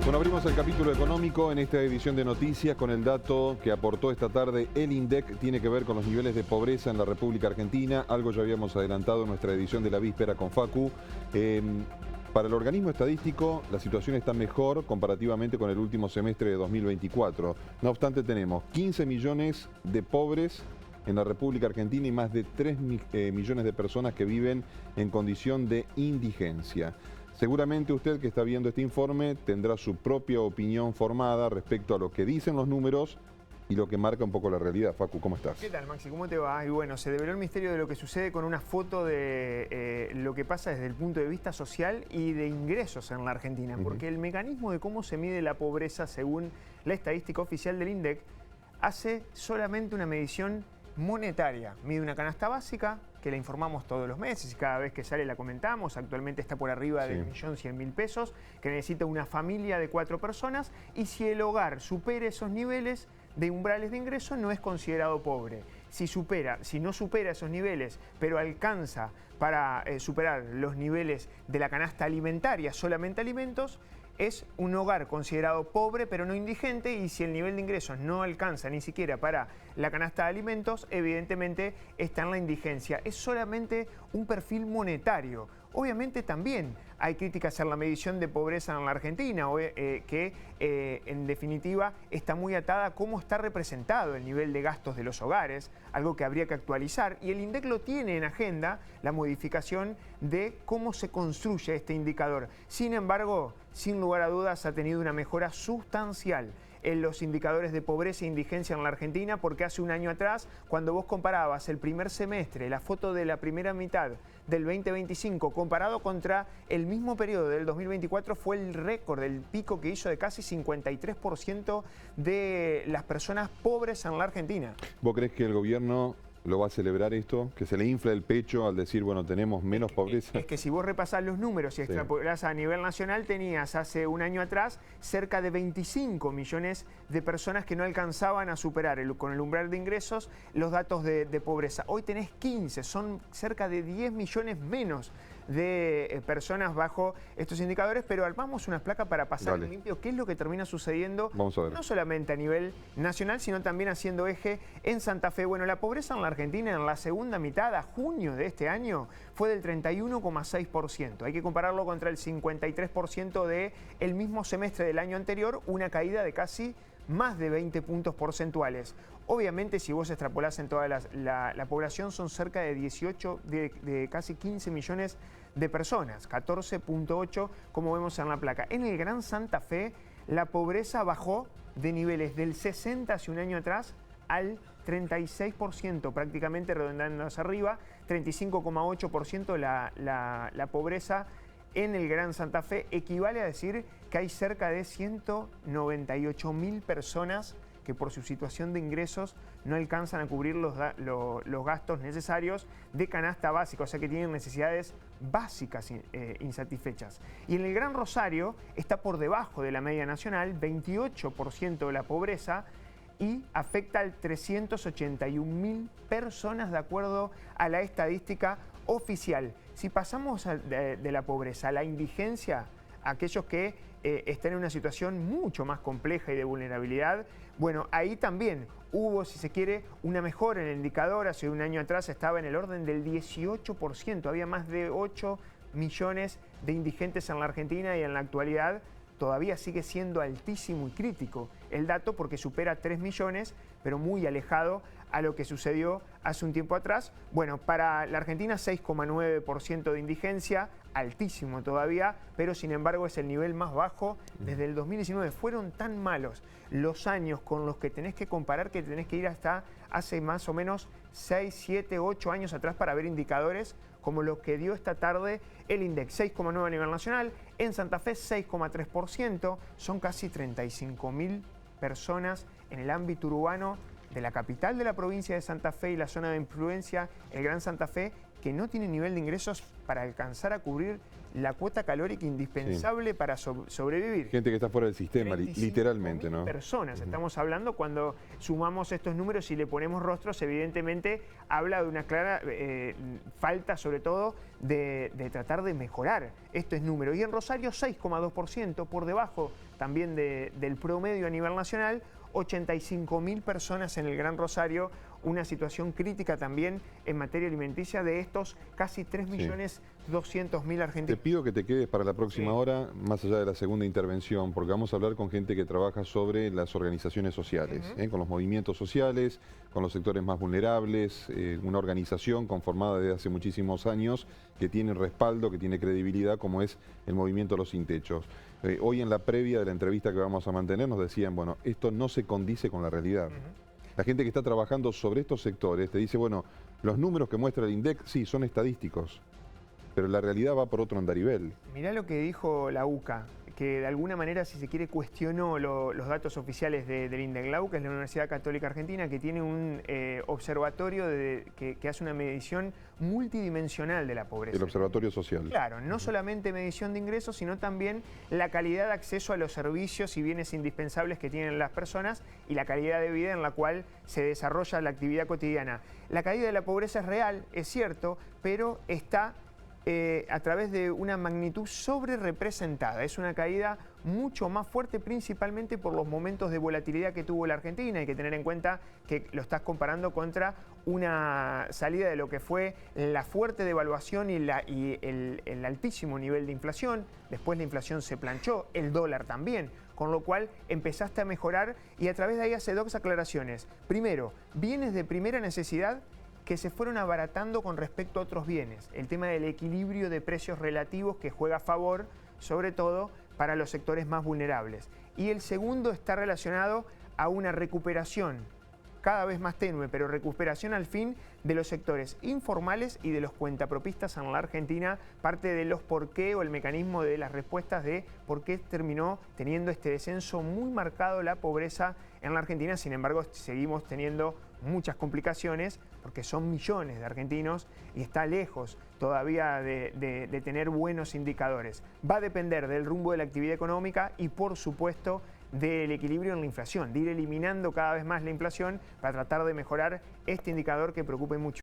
Bueno, abrimos el capítulo económico en esta edición de noticias con el dato que aportó esta tarde el INDEC. Tiene que ver con los niveles de pobreza en la República Argentina. Algo ya habíamos adelantado en nuestra edición de la víspera con Facu. Para el organismo estadístico, la situación está mejor comparativamente con el último semestre de 2024. No obstante, tenemos 15 millones de pobres en la República Argentina y más de 3 millones de personas que viven en condición de indigencia. Seguramente usted que está viendo este informe tendrá su propia opinión formada respecto a lo que dicen los números y lo que marca un poco la realidad. Facu, ¿cómo estás? ¿Qué tal, Maxi? ¿Cómo te va? Y bueno, se develó el misterio de lo que sucede con una foto de lo que pasa desde el punto de vista social y de ingresos en la Argentina. Porque el mecanismo de cómo se mide la pobreza según la estadística oficial del INDEC hace solamente una medición monetaria. Mide una canasta básica que la informamos todos los meses y cada vez que sale la comentamos. Actualmente está por arriba del 1.100.000 pesos, que necesita una familia de 4 personas, y si el hogar supera esos niveles de umbrales de ingreso no es considerado pobre. Si no supera esos niveles, pero alcanza para superar los niveles de la canasta alimentaria, solamente alimentos, es un hogar considerado pobre pero no indigente, y si el nivel de ingresos no alcanza ni siquiera para la canasta de alimentos, evidentemente está en la indigencia. Es solamente un perfil monetario. Obviamente también hay críticas en la medición de pobreza en la Argentina, que en definitiva está muy atada a cómo está representado el nivel de gastos de los hogares, algo que habría que actualizar, y el INDEC lo tiene en agenda, la modificación de cómo se construye este indicador. Sin embargo, sin lugar a dudas ha tenido una mejora sustancial en los indicadores de pobreza e indigencia en la Argentina, porque hace un año atrás, cuando vos comparabas el primer semestre, la foto de la primera mitad del 2025, comparado contra el mismo periodo del 2024, fue el récord, el pico que hizo de casi 53% de las personas pobres en la Argentina. ¿Vos crees que el gobierno lo va a celebrar esto? ¿Que se le infla el pecho al decir, bueno, tenemos menos pobreza? Es que si vos repasás los números y extrapolás a nivel nacional, tenías hace un año atrás cerca de 25 millones de personas que no alcanzaban a superar con el umbral de ingresos los datos de pobreza. Hoy tenés 15, son cerca de 10 millones menos de personas bajo estos indicadores, pero armamos unas placas para pasar en limpio qué es lo que termina sucediendo, no solamente a nivel nacional, sino también haciendo eje en Santa Fe. Bueno, la pobreza en la Argentina en la segunda mitad, a junio de este año, fue del 31,6%. Hay que compararlo contra el 53% del mismo semestre del año anterior, una caída de casi más de 20 puntos porcentuales. Obviamente, si vos extrapolás en toda la población, son cerca de 18, de casi 15 millones de personas, 14,8 como vemos en la placa. En el Gran Santa Fe, la pobreza bajó de niveles del 60 hace un año atrás al 36%, prácticamente redondeando hacia arriba, 35,8% la pobreza en el Gran Santa Fe. Equivale a decir que hay cerca de 198.000 personas que por su situación de ingresos no alcanzan a cubrir los gastos necesarios de canasta básica, o sea que tienen necesidades básicas insatisfechas. Y en el Gran Rosario está por debajo de la media nacional, 28% de la pobreza, y afecta al 381.000 personas de acuerdo a la estadística oficial. Si pasamos de la pobreza a la indigencia, aquellos que están en una situación mucho más compleja y de vulnerabilidad, bueno, ahí también hubo, si se quiere, una mejora en el indicador. Hace un año atrás estaba en el orden del 18%, había más de 8 millones de indigentes en la Argentina, y en la actualidad todavía sigue siendo altísimo y crítico el dato porque supera 3 millones, pero muy alejado a lo que sucedió hace un tiempo atrás. Bueno, para la Argentina 6,9% de indigencia, altísimo todavía, pero sin embargo es el nivel más bajo desde el 2019. Fueron tan malos los años con los que tenés que comparar que tenés que ir hasta hace más o menos 6, 7, 8 años atrás para ver indicadores como lo que dio esta tarde el INDEC, 6,9 a nivel nacional, en Santa Fe 6,3%, son casi 35.000 personas en el ámbito urbano de la capital de la provincia de Santa Fe y la zona de influencia, el Gran Santa Fe, que no tienen nivel de ingresos para alcanzar a cubrir la cuota calórica indispensable para sobrevivir. Gente que está fuera del sistema, literalmente, ¿no? Personas, estamos hablando, cuando sumamos estos números y le ponemos rostros, evidentemente habla de una clara falta, sobre todo, de tratar de mejorar estos números. Y en Rosario 6,2%, por debajo también del promedio a nivel nacional, 85.000 personas en el Gran Rosario, una situación crítica también en materia alimenticia de estos casi 3.200.000 argentinos. Te pido que te quedes para la próxima hora, más allá de la segunda intervención, porque vamos a hablar con gente que trabaja sobre las organizaciones sociales, con los movimientos sociales, con los sectores más vulnerables, una organización conformada desde hace muchísimos años que tiene respaldo, que tiene credibilidad, como es el Movimiento Los Sin Techos. Hoy en la previa de la entrevista que vamos a mantener nos decían, bueno, esto no se condice con la realidad. La gente que está trabajando sobre estos sectores te dice, bueno, los números que muestra el INDEC, sí, son estadísticos, pero la realidad va por otro andarivel. Mirá lo que dijo la UCA, que de alguna manera, si se quiere, cuestionó los datos oficiales del INDEC. La UCA es la Universidad Católica Argentina, que tiene un observatorio que hace una medición multidimensional de la pobreza. El Observatorio Social. Claro, no solamente medición de ingresos, sino también la calidad de acceso a los servicios y bienes indispensables que tienen las personas y la calidad de vida en la cual se desarrolla la actividad cotidiana. La caída de la pobreza es real, es cierto, pero está a través de una magnitud sobre representada. Es una caída mucho más fuerte, principalmente por los momentos de volatilidad que tuvo la Argentina. Hay que tener en cuenta que lo estás comparando contra una salida de lo que fue la fuerte devaluación y el altísimo nivel de inflación. Después la inflación se planchó, el dólar también, con lo cual empezaste a mejorar y a través de ahí hace dos aclaraciones. Primero, bienes de primera necesidad que se fueron abaratando con respecto a otros bienes. El tema del equilibrio de precios relativos que juega a favor, sobre todo para los sectores más vulnerables. Y el segundo está relacionado a una recuperación cada vez más tenue, pero recuperación al fin de los sectores informales y de los cuentapropistas en la Argentina, parte de los por qué o el mecanismo de las respuestas de por qué terminó teniendo este descenso muy marcado la pobreza en la Argentina. Sin embargo, seguimos teniendo muchas complicaciones porque son millones de argentinos y está lejos todavía de tener buenos indicadores. Va a depender del rumbo de la actividad económica y, por supuesto, del equilibrio en la inflación, de ir eliminando cada vez más la inflación para tratar de mejorar este indicador que preocupa mucho.